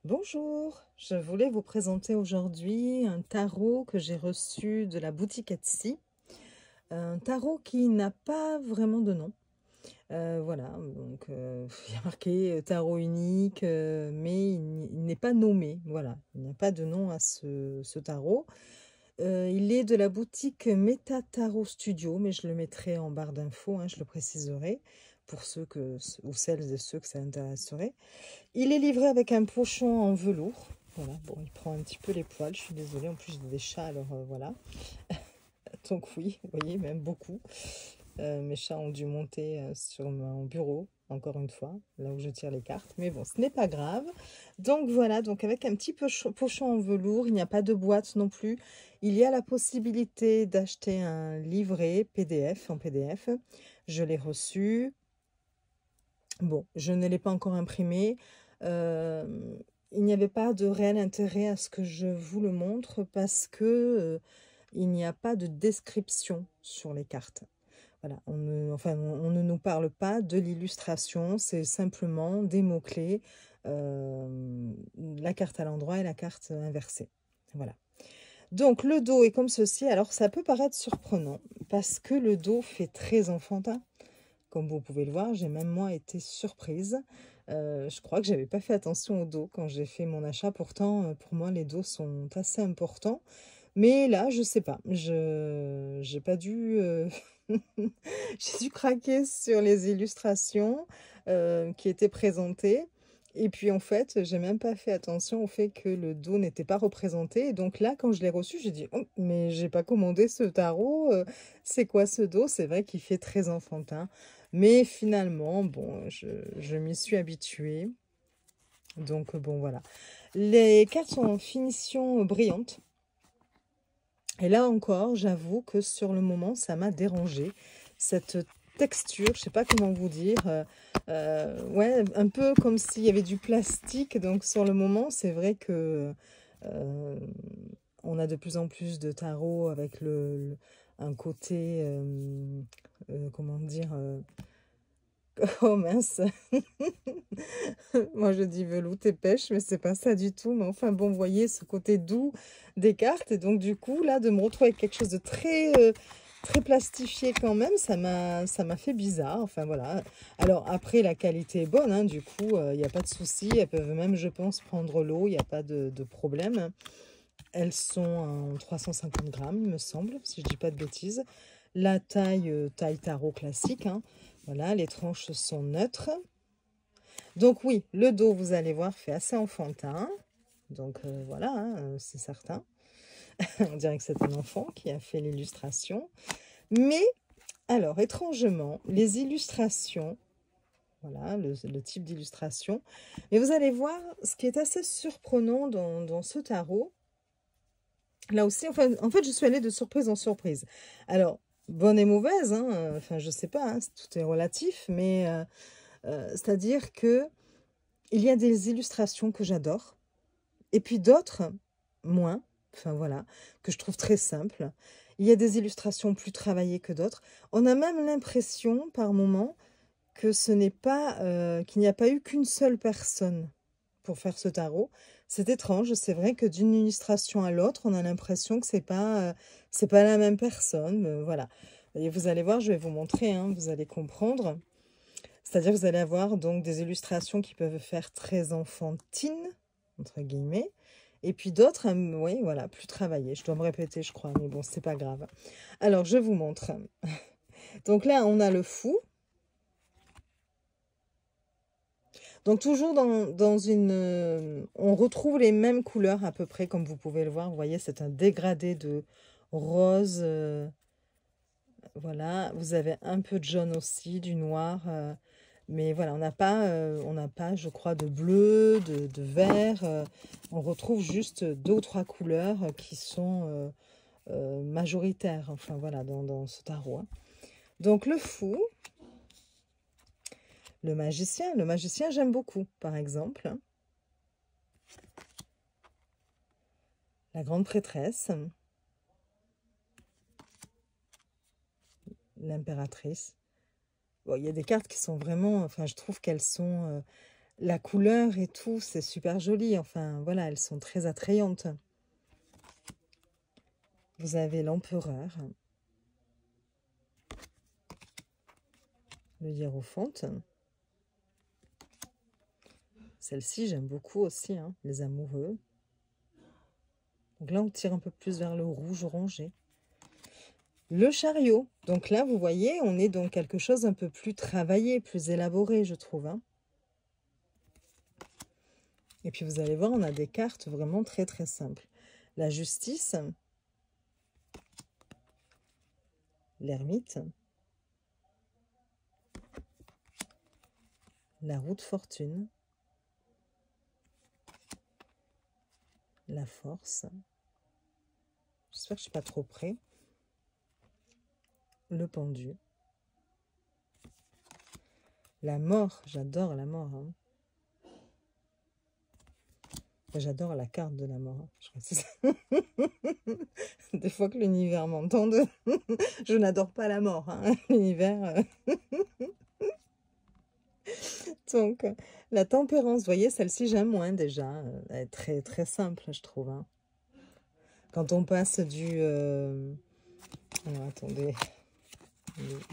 Bonjour, je voulais vous présenter aujourd'hui un tarot que j'ai reçu de la boutique Etsy. Un tarot qui n'a pas vraiment de nom. Voilà, donc il y a marqué tarot unique, mais il n'est pas nommé. Voilà, il n'y a pas de nom à ce tarot. Il est de la boutique Meta Tarot Studio, mais je le mettrai en barre d'infos, hein, je le préciserai pour ou celles et ceux que ça intéresserait. Il est livré avec un pochon en velours. Voilà, bon, il prend un petit peu les poils, je suis désolée. En plus, j'ai des chats, alors voilà. Donc oui, vous voyez, même beaucoup. Mes chats ont dû monter sur mon bureau, encore une fois, là où je tire les cartes. Mais bon, ce n'est pas grave. Donc voilà, donc avec un petit pochon en velours, il n'y a pas de boîte non plus. Il y a la possibilité d'acheter un livret PDF en PDF. Je l'ai reçu. Bon, je ne l'ai pas encore imprimé. Euh, il n'y avait pas de réel intérêt à ce que je vous le montre parce que il n'y a pas de description sur les cartes. Voilà, on ne nous parle pas de l'illustration, c'est simplement des mots-clés, la carte à l'endroit et la carte inversée. Voilà. Donc le dos est comme ceci. Alors ça peut paraître surprenant parce que le dos fait très enfantin. Comme vous pouvez le voir, j'ai même moi été surprise. Je crois que j'avais pas fait attention au dos quand j'ai fait mon achat. Pourtant, pour moi, les dos sont assez importants. Mais là, je sais pas. J'ai pas dû. J'ai dû craquer sur les illustrations qui étaient présentées. Et puis en fait, j'ai même pas fait attention au fait que le dos n'était pas représenté. Et donc là, quand je l'ai reçu, j'ai dit oh, mais j'ai pas commandé ce tarot. C'est quoi ce dos? C'est vrai qu'il fait très enfantin. Mais finalement, bon, je m'y suis habituée. Donc bon, voilà. Les cartes sont en finition brillante. Et là encore, j'avoue que sur le moment, ça m'a dérangée. Cette texture, je sais pas comment vous dire, ouais, un peu comme s'il y avait du plastique. Donc sur le moment, c'est vrai que euh, on a de plus en plus de tarots avec un côté, comment dire, oh mince, moi je dis veloute et pêche, mais c'est pas ça du tout. Mais enfin bon, vous voyez ce côté doux des cartes. Et donc du coup, là, de me retrouver avec quelque chose de très plastifié quand même, ça m'a fait bizarre. Enfin voilà. Alors après, la qualité est bonne, hein, du coup, il n'y a pas de souci. Elles peuvent même, je pense, prendre l'eau, il n'y a pas de problème. Elles sont en 350 grammes, il me semble, si je dis pas de bêtises. La taille, taille tarot classique, hein. Voilà, les tranches sont neutres. Donc oui, le dos, vous allez voir, fait assez enfantin. Donc voilà, hein, c'est certain. On dirait que c'est un enfant qui a fait l'illustration. Mais, alors, étrangement, les illustrations, voilà, le type d'illustration. Mais vous allez voir, ce qui est assez surprenant dans ce tarot, là aussi, enfin, en fait, je suis allée de surprise en surprise. Alors, bonne et mauvaise, hein, enfin, je sais pas, hein, tout est relatif, mais c'est-à-dire que il y a des illustrations que j'adore. Et puis d'autres, moins, enfin voilà, que je trouve très simples. Il y a des illustrations plus travaillées que d'autres. On a même l'impression, par moments, que ce n'est pas, qu'il n'y a pas eu qu'une seule personne pour faire ce tarot. C'est étrange, c'est vrai que d'une illustration à l'autre, on a l'impression que c'est pas la même personne. Voilà. Et vous allez voir, je vais vous montrer, hein, vous allez comprendre. C'est-à-dire que vous allez avoir donc des illustrations qui peuvent faire très enfantines, entre guillemets, et puis d'autres, oui, voilà, plus travaillées. Je dois me répéter, je crois, mais bon, c'est pas grave. Alors, je vous montre. Donc là, on a le fou. Donc toujours dans une... on retrouve les mêmes couleurs à peu près, comme vous pouvez le voir. Vous voyez, c'est un dégradé de rose. Voilà, vous avez un peu de jaune aussi, du noir. Mais voilà, on n'a pas, je crois, de bleu, de vert. On retrouve juste deux ou trois couleurs qui sont majoritaires, enfin voilà, dans ce tarot, hein. Donc le fou, le magicien j'aime beaucoup, par exemple. La grande prêtresse, l'impératrice. Bon, il y a des cartes qui sont vraiment, enfin je trouve qu'elles sont La couleur et tout, c'est super joli. Enfin, voilà, elles sont très attrayantes. Vous avez l'empereur, le hiérophante. Celle-ci, j'aime beaucoup aussi, hein, les amoureux. Donc là, on tire un peu plus vers le rouge orangé. Le chariot. Donc là, vous voyez, on est dans quelque chose d'un peu plus travaillé, plus élaboré, je trouve. Hein. Et puis, vous allez voir, on a des cartes vraiment très, très simples. La justice, l'ermite, la roue de fortune, la force. J'espère que je ne suis pas trop près. Le pendu. La mort, j'adore la mort. Hein. J'adore la carte de la mort. Hein. Je crois que c'est ça. Des fois que l'univers m'entende, je n'adore pas la mort. Hein. L'univers... Donc, la tempérance, vous voyez, celle-ci, j'aime moins déjà. Elle est très, très simple, je trouve. Hein. Quand on passe du... Alors, attendez.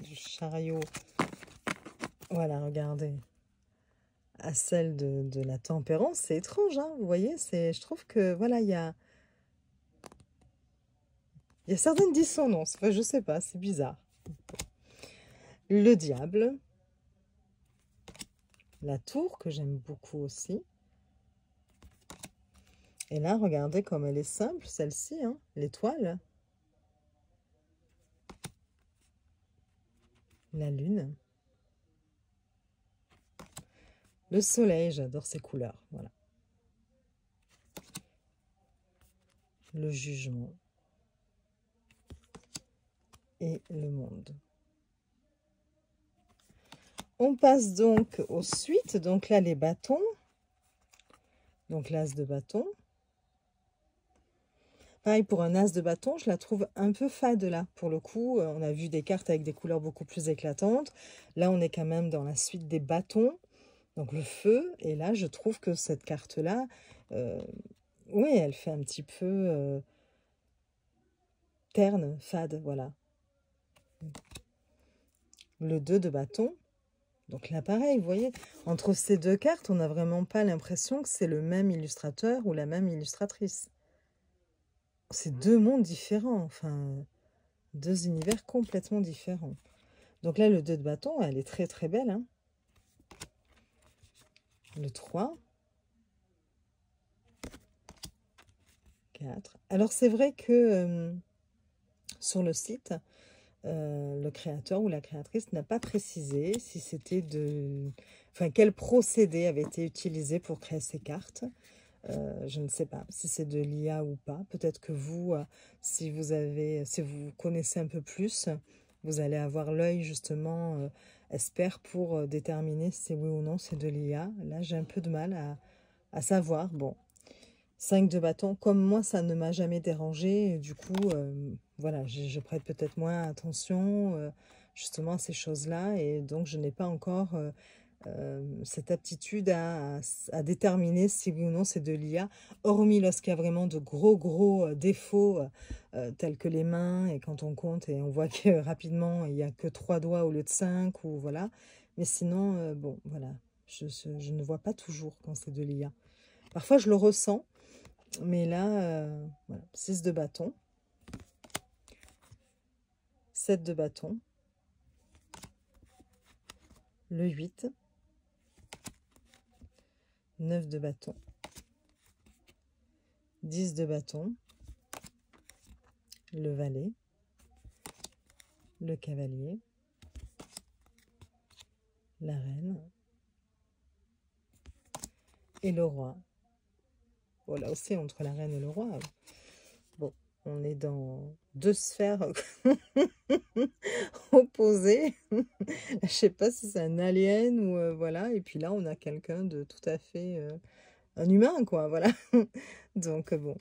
Du chariot. Voilà, regardez. À celle de la tempérance, c'est étrange, hein, vous voyez. Je trouve que, voilà, il y a certaines dissonances. Enfin, je sais pas, c'est bizarre. Le diable. La tour, que j'aime beaucoup aussi. Et là, regardez comme elle est simple, celle-ci, hein, l'étoile. La lune. Le soleil, j'adore ces couleurs, voilà. Le jugement. Et le monde. On passe donc aux suites. Donc là, les bâtons. Donc l'as de bâton. Pareil, pour un as de bâton, je la trouve un peu fade là. Pour le coup, on a vu des cartes avec des couleurs beaucoup plus éclatantes. Là, on est quand même dans la suite des bâtons. Donc le feu. Et là, je trouve que cette carte-là, oui, elle fait un petit peu terne, fade, voilà. Le 2 de bâton. Donc là, pareil, vous voyez, entre ces deux cartes, on n'a vraiment pas l'impression que c'est le même illustrateur ou la même illustratrice. C'est deux mondes différents, enfin, deux univers complètement différents. Donc là, le 2 de bâton, elle est très très belle. Hein. Le 3. 4. Alors c'est vrai que sur le site, le créateur ou la créatrice n'a pas précisé si c'était enfin, quel procédé avait été utilisé pour créer ces cartes. Je ne sais pas si c'est de l'IA ou pas. Peut-être que vous, si vous connaissez un peu plus, vous allez avoir l'œil justement expert pour déterminer si oui ou non c'est de l'IA. Là, j'ai un peu de mal à savoir. Bon, 5 de bâton, comme moi, ça ne m'a jamais dérangé. Du coup, voilà, je prête peut-être moins attention justement à ces choses-là. Et donc, je n'ai pas encore cette aptitude à déterminer si oui ou non c'est de l'IA, hormis lorsqu'il y a vraiment de gros défauts tels que les mains, et quand on compte et on voit que rapidement il n'y a que 3 doigts au lieu de 5, ou voilà. Mais sinon, bon, voilà, je ne vois pas toujours quand c'est de l'IA. Parfois je le ressens, mais là, voilà, 6 de bâton, 7 de bâton, le 8, 9 de bâton, 10 de bâton, le valet, le cavalier, la reine et le roi. Bon, là aussi, entre la reine et le roi, bon, on est dans deux sphères opposées. Je sais pas si c'est un alien ou voilà. Et puis là, on a quelqu'un de tout à fait... un humain, quoi, voilà. Donc, bon.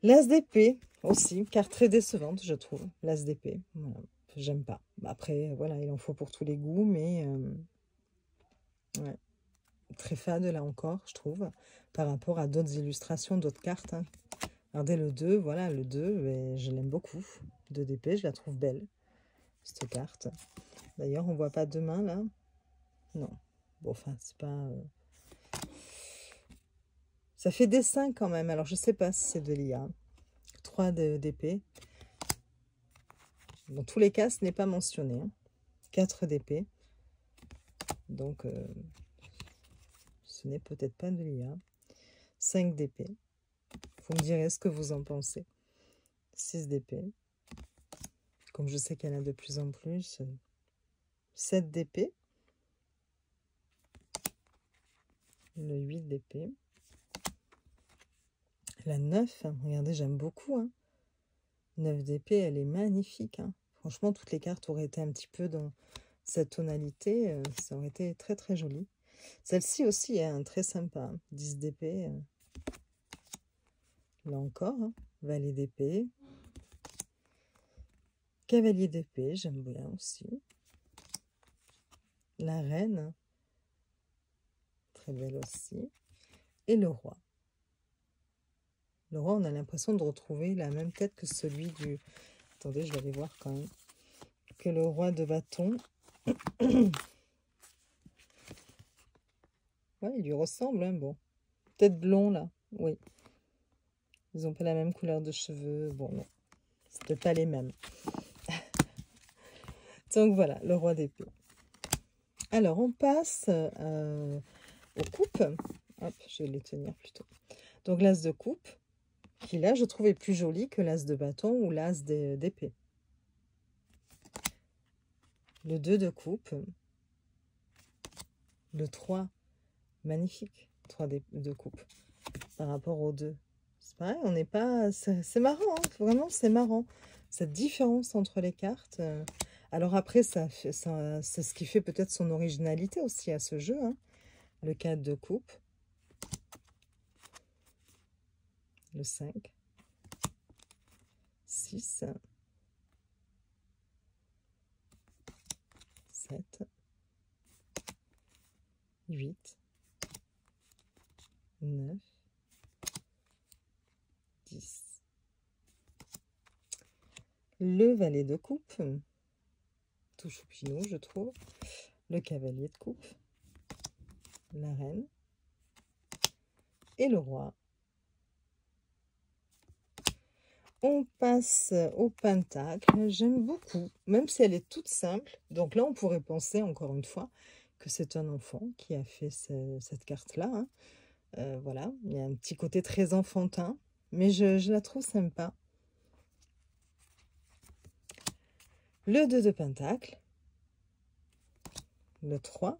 L'as d'épée, aussi. Carte très décevante, je trouve. L'as d'épée, voilà. J'aime pas. Après, voilà, il en faut pour tous les goûts, mais... Ouais. Très fade là encore, je trouve, par rapport à d'autres illustrations, d'autres cartes. Hein. Regardez le 2, voilà, le 2, mais je l'aime beaucoup. 2 d'épée, je la trouve belle, cette carte. D'ailleurs, on voit pas deux mains là. Non. Bon, enfin, c'est pas... Ça fait dessin quand même, alors je sais pas si c'est de l'IA. 3 d'épée. Dans tous les cas, ce n'est pas mentionné. Hein. 4 d'épée. Donc, ce n'est peut-être pas de l'IA. 5 d'épée. Vous me direz ce que vous en pensez. 6 d'épée. Comme je sais qu'il y en a de plus en plus. 7 d'épée. Le 8 d'épée. La 9, hein. Regardez, j'aime beaucoup. Hein. 9 d'épée, elle est magnifique. Hein. Franchement, toutes les cartes auraient été un petit peu dans cette tonalité. Ça aurait été très très joli. Celle-ci aussi est hein, très sympa. Hein. 10 d'épée. Là encore, hein. Valet d'épée. Cavalier d'épée, j'aime bien aussi. La reine. Très belle aussi. Et le roi. Le roi, on a l'impression de retrouver la même tête que celui du... Attendez, je vais aller voir quand même. Que le roi de bâton. Ouais, il lui ressemble, hein, bon. Peut-être blond, là, oui. Ils n'ont pas la même couleur de cheveux. Bon, non. C'est peut-être pas les mêmes. Donc, voilà, le roi d'épée. Alors, on passe aux coupes. Hop, je vais les tenir plutôt. Donc, l'as de coupe, qui, là, je trouvais plus joli que l'as de bâton ou l'as d'épée. Le 2 de coupe. Le 3, magnifique. 3 de coupe. Par rapport aux 2. C'est pareil, on n'est pas... C'est marrant, hein, vraiment, c'est marrant. Cette différence entre les cartes. Alors après, c'est ce qui fait peut-être son originalité aussi à ce jeu. Hein. Le 4 de coupe. Le 5. 6. 7. 8. 9. 10. Le valet de coupe. Tout choupinou, je trouve. Le cavalier de coupe. La reine. Et le roi. On passe au pentacle. J'aime beaucoup, même si elle est toute simple. Donc là, on pourrait penser, encore une fois, que c'est un enfant qui a fait cette carte-là. Hein. Voilà, il y a un petit côté très enfantin, mais je la trouve sympa. Le 2 de pentacle. Le 3.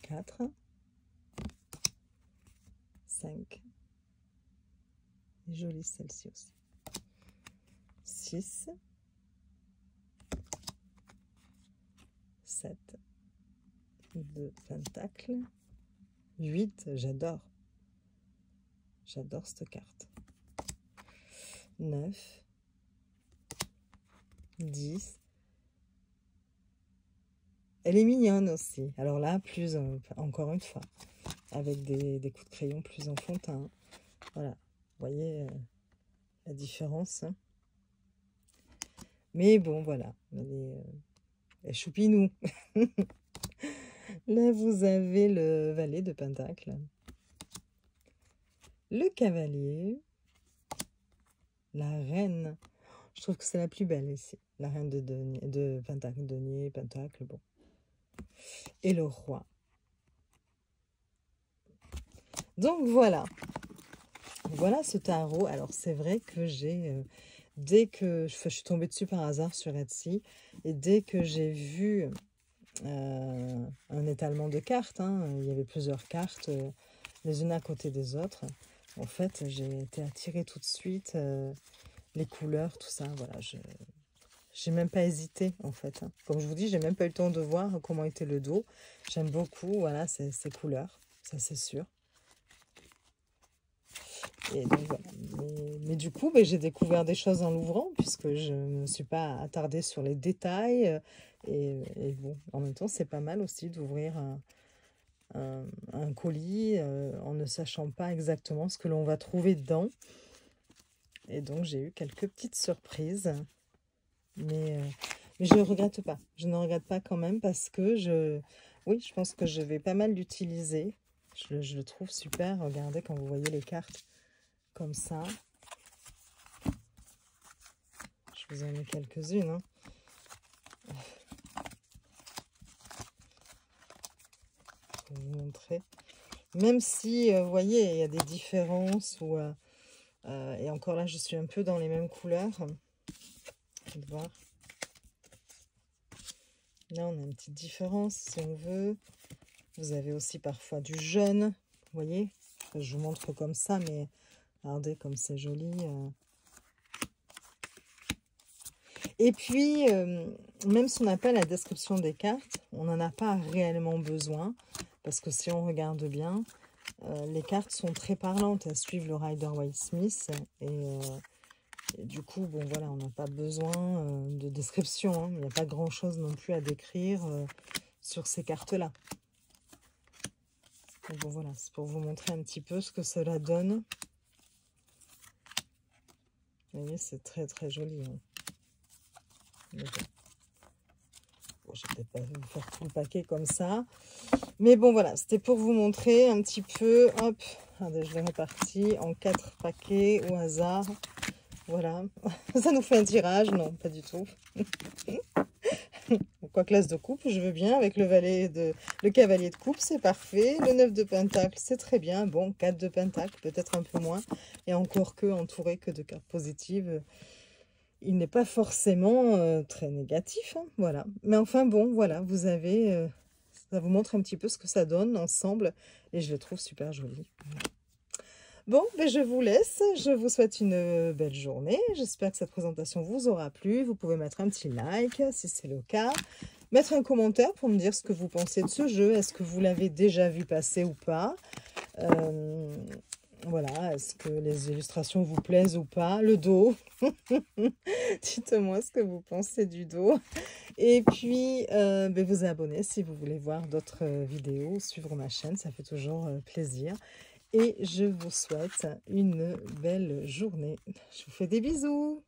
4. 5. Jolie celle-ci aussi. 6. 7. 2 pentacles. 8. J'adore. J'adore cette carte. 9. 10. Elle est mignonne aussi. Alors là, plus encore une fois, avec des coups de crayon plus enfantins. Voilà, vous voyez la différence. Hein. Mais bon, voilà, elle est choupinou. Là, vous avez le valet de pentacle, le cavalier, la reine. Je trouve que c'est la plus belle ici. La reine de pentacle, denier, pentacle, bon. Et le roi. Donc voilà. Voilà ce tarot. Alors c'est vrai que j'ai... dès que je suis tombée dessus par hasard sur Etsy, et dès que j'ai vu un étalement de cartes, hein, il y avait plusieurs cartes, les unes à côté des autres, en fait, j'ai été attirée tout de suite, les couleurs, tout ça, voilà, j'ai même pas hésité, en fait. Hein. Comme je vous dis, j'ai même pas eu le temps de voir comment était le dos. J'aime beaucoup, voilà, ces couleurs, ça c'est sûr. Et donc, voilà. Mais du coup, j'ai découvert des choses en l'ouvrant, puisque je ne me suis pas attardée sur les détails. Et bon, en même temps, c'est pas mal aussi d'ouvrir un colis en ne sachant pas exactement ce que l'on va trouver dedans. Et donc, j'ai eu quelques petites surprises. Mais je ne regrette pas. Je ne regrette pas quand même parce que oui, je pense que je vais pas mal l'utiliser. Je le trouve super. Regardez quand vous voyez les cartes comme ça. Je vous en mets quelques-unes, hein. Pour vous montrer. Même si, vous voyez, il y a des différences. Et encore là, je suis un peu dans les mêmes couleurs. Vous allez voir. Là, on a une petite différence si on veut. Vous avez aussi parfois du jaune. Vous voyez, je vous montre comme ça, mais regardez comme c'est joli. Et puis, même si on n'a pas la description des cartes, on n'en a pas réellement besoin. Parce que si on regarde bien, les cartes sont très parlantes. Elles suivent le Rider-Waite-Smith. Et du coup, bon voilà, on n'a pas besoin de description, hein. Il n'y a pas grand-chose non plus à décrire sur ces cartes-là. Bon voilà, c'est pour vous montrer un petit peu ce que cela donne. Vous voyez, c'est très très joli, hein. Bon, je vais peut-être pas vous faire tout le paquet comme ça. Mais bon, voilà, c'était pour vous montrer un petit peu. Hop, regardez, je l'ai réparti en 4 paquets au hasard. Voilà, ça nous fait un tirage. Non, pas du tout. Quoi, classe de coupe, je veux bien. Avec le cavalier de coupe, c'est parfait. Le 9 de pentacle, c'est très bien. Bon, 4 de pentacle, peut-être un peu moins. Et encore que entouré que de cartes positives. Il n'est pas forcément très négatif, hein, voilà. Mais enfin bon, voilà, vous avez... ça vous montre un petit peu ce que ça donne ensemble. Et je le trouve super joli. Bon, ben je vous laisse. Je vous souhaite une belle journée. J'espère que cette présentation vous aura plu. Vous pouvez mettre un petit like si c'est le cas. Mettre un commentaire pour me dire ce que vous pensez de ce jeu. Est-ce que vous l'avez déjà vu passer ou pas? Voilà, est-ce que les illustrations vous plaisent ou pas? Le dos, dites-moi ce que vous pensez du dos. Et puis, vous abonner si vous voulez voir d'autres vidéos, suivre ma chaîne, ça fait toujours plaisir. Et je vous souhaite une belle journée. Je vous fais des bisous.